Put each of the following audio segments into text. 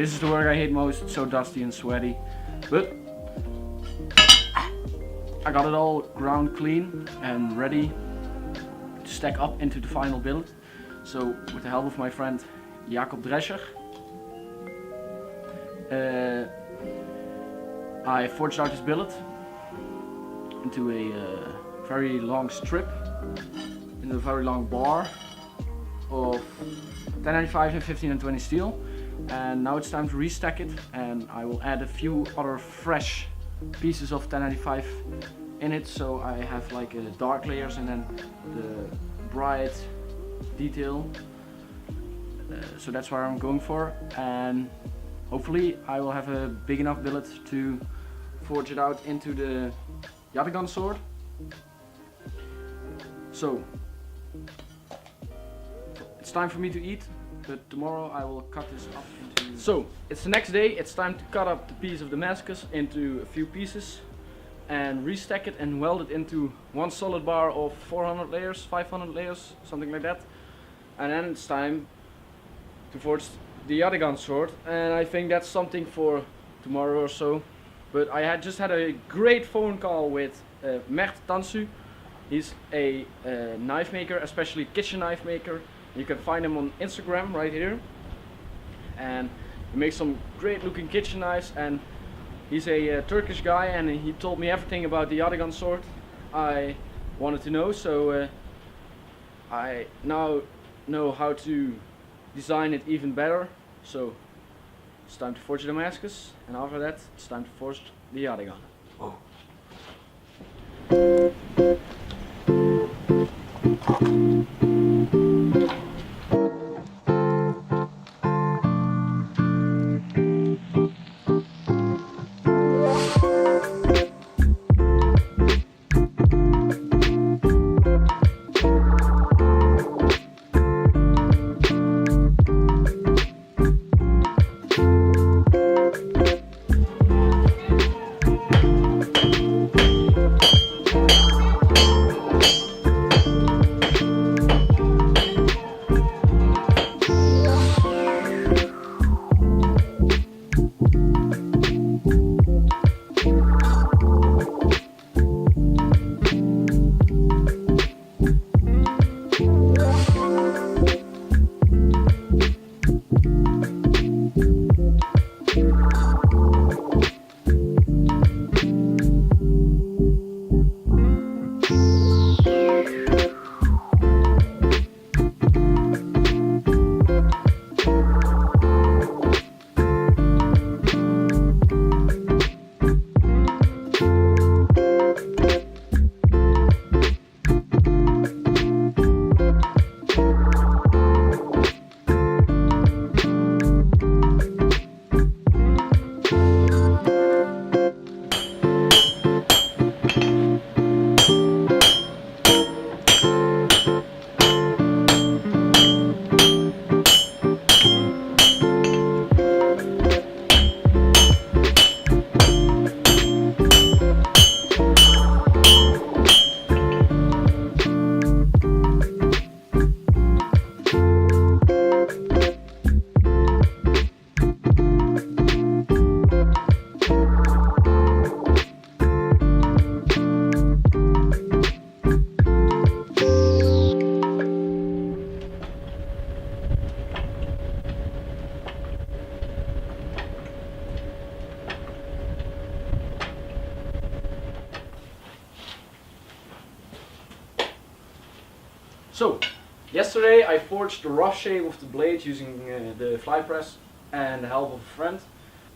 This is the work I hate most, so dusty and sweaty. But I got it all ground clean and ready to stack up into the final billet. So with the help of my friend Jacob Drescher, I forged out this billet into a very long strip, into a very long bar of 1095 and 15 and 20 steel. And now it's time to restack it, and I will add a few other fresh pieces of 1095 in it, so I have like dark layers and then the bright detail. So that's what I'm going for, and hopefully I will have a big enough billet to forge it out into the Yatagan sword. So it's time for me to eat, but tomorrow I will cut this up into... So it's the next day, it's time to cut up the piece of Damascus into a few pieces and restack it and weld it into one solid bar of 400 layers, 500 layers, something like that. And then it's time to forge the Yatagan sword, and I think that's something for tomorrow or so. But I had just had a great phone call with Mert Tansu. He's a knife maker, especially kitchen knife maker. You can find him on Instagram right here, and he makes some great looking kitchen knives, and he's a Turkish guy, and he told me everything about the Yatagan sword I wanted to know, so I now know how to design it even better. So it's time to forge the Damascus, and after that it's time to forge the Yatagan. Oh. So, yesterday I forged the rough shape of the blade using the fly press and the help of a friend.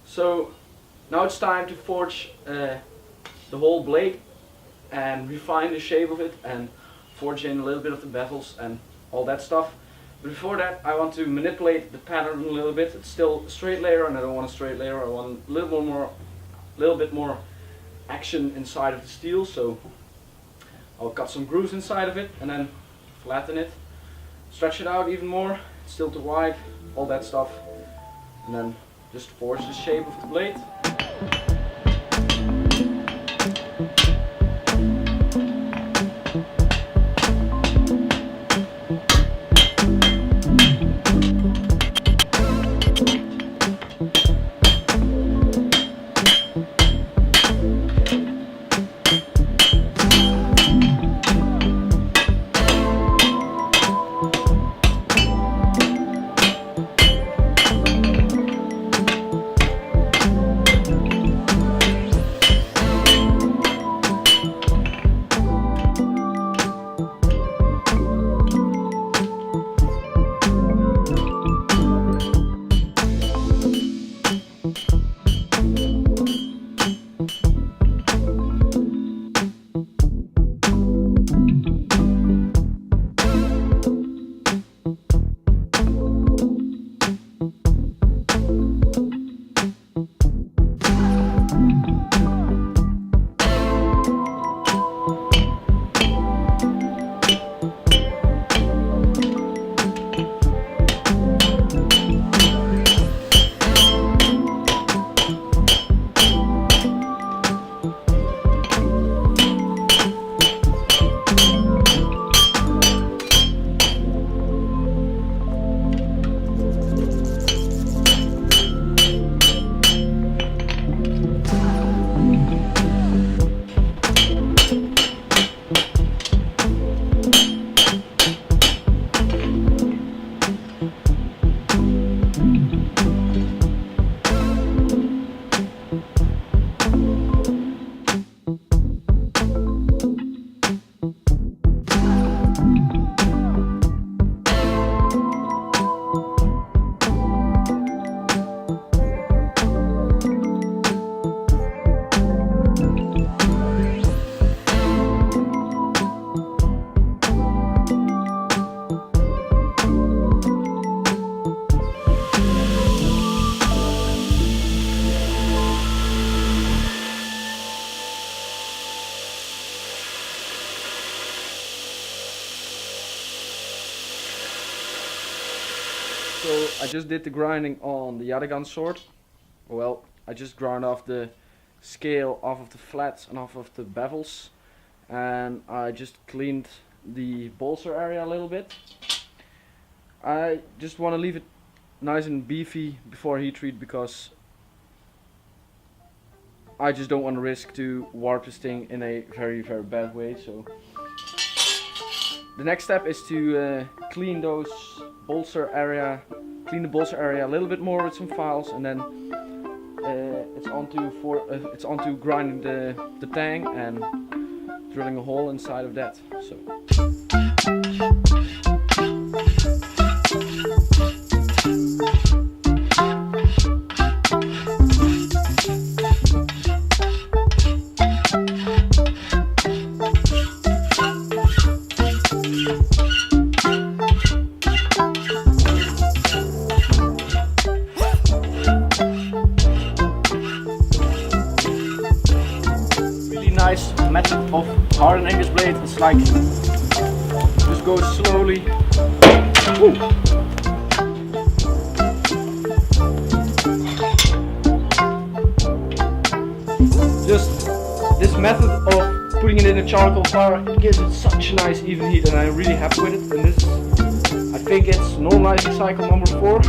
So now it's time to forge the whole blade and refine the shape of it and forge in a little bit of the bevels and all that stuff. But before that I want to manipulate the pattern a little bit. It's still a straight layer and I don't want a straight layer. I want a little bit more action inside of the steel. So I'll cut some grooves inside of it and then flatten it, stretch it out even more, still too wide, all that stuff, and then just forge the shape of the blade. So I just did the grinding on the Yatagan sword. Well, I just ground off the scale off of the flats and off of the bevels, and I just cleaned the bolster area a little bit. I just want to leave it nice and beefy before heat treat because I just don't want to risk to warp this thing in a very bad way. So the next step is to clean the bolster area a little bit more with some files, and then it's onto grinding the tang and drilling a hole inside of that. So. Nice method of hardening this blade. It's like just go slowly. Ooh. Just this method of putting it in a charcoal fire, it gives it such a nice even heat, and I'm really happy with it. And this, I think it's normalizing cycle number 4,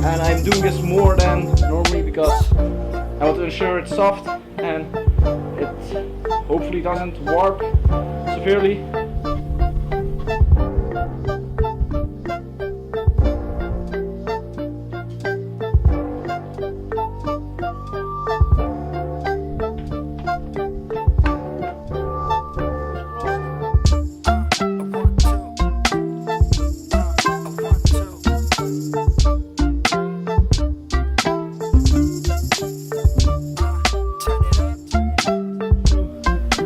and I'm doing this more than normally because I want to ensure it's soft and it hopefully doesn't warp severely.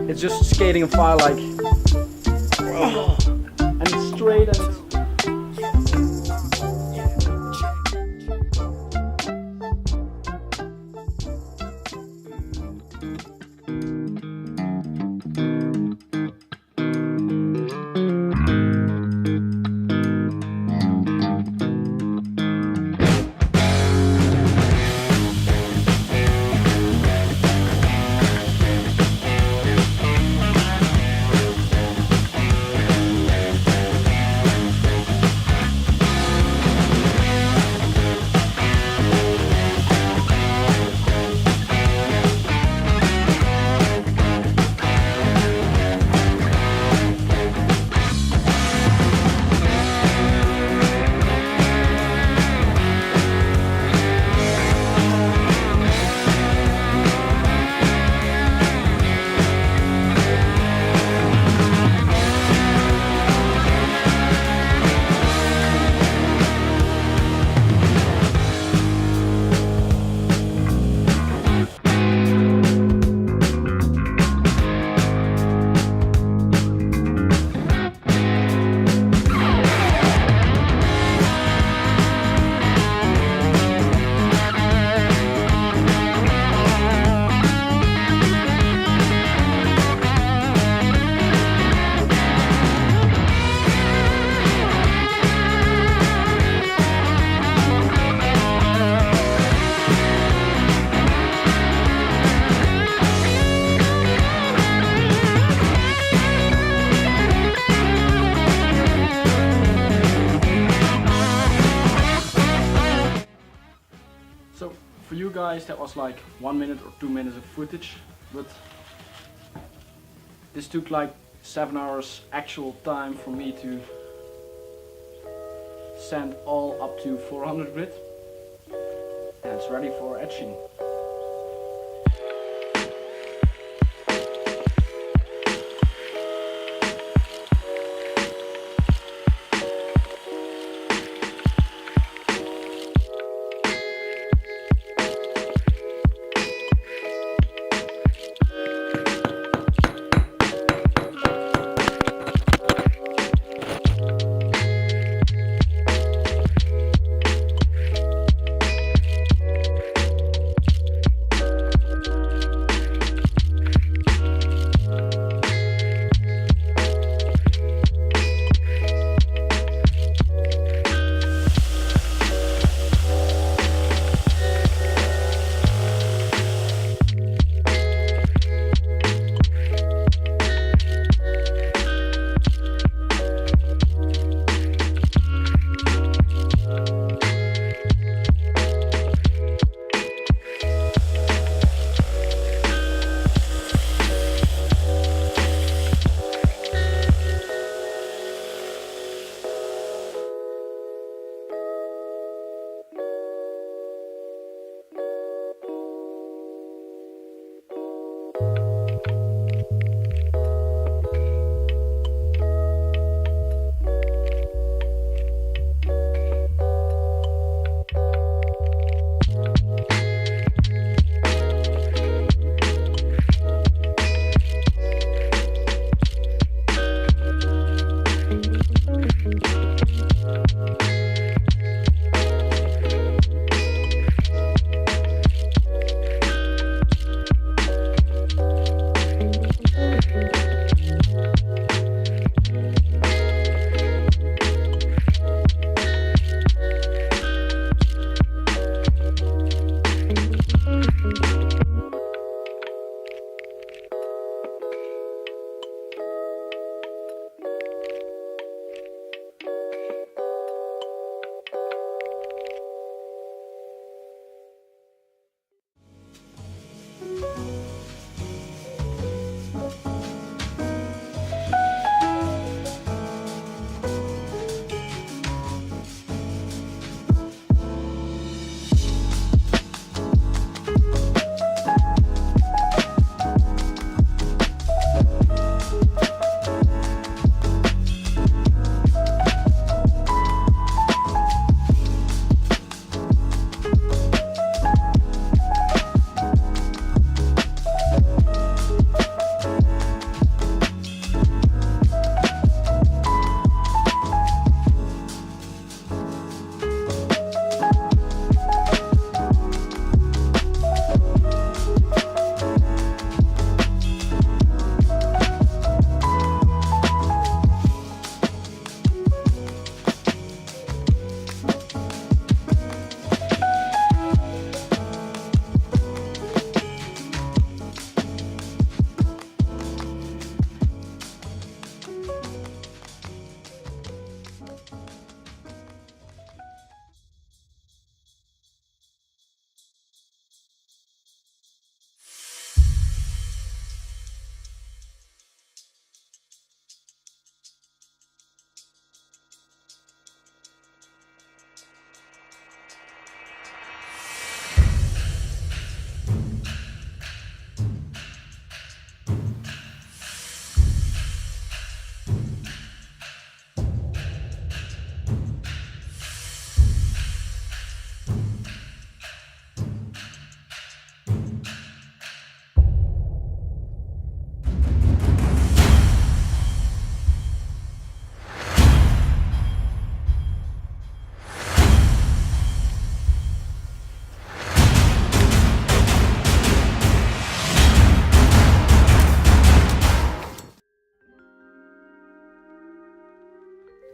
It's just skating a file like, and it's straight and it's for you guys that was like 1 minute or 2 minutes of footage, but this took like 7 hours actual time for me to sand all up to 400 grit, and it's ready for etching.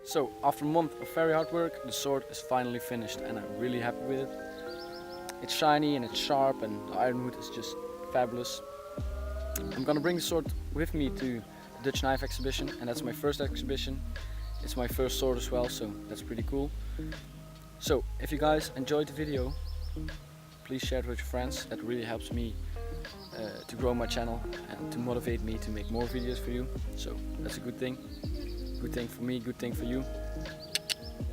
So after a month of very hard work, the sword is finally finished and I'm really happy with it. It's shiny and it's sharp and the ironwood is just fabulous. I'm gonna bring the sword with me to the Dutch Knife exhibition, and that's my first exhibition. It's my first sword as well, so that's pretty cool. So if you guys enjoyed the video, please share it with your friends. That really helps me to grow my channel and to motivate me to make more videos for you. So that's a good thing. Good thing for me, good thing for you.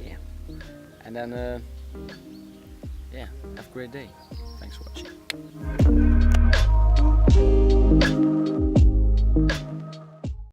Yeah. And then yeah, have a great day. Thanks for watching.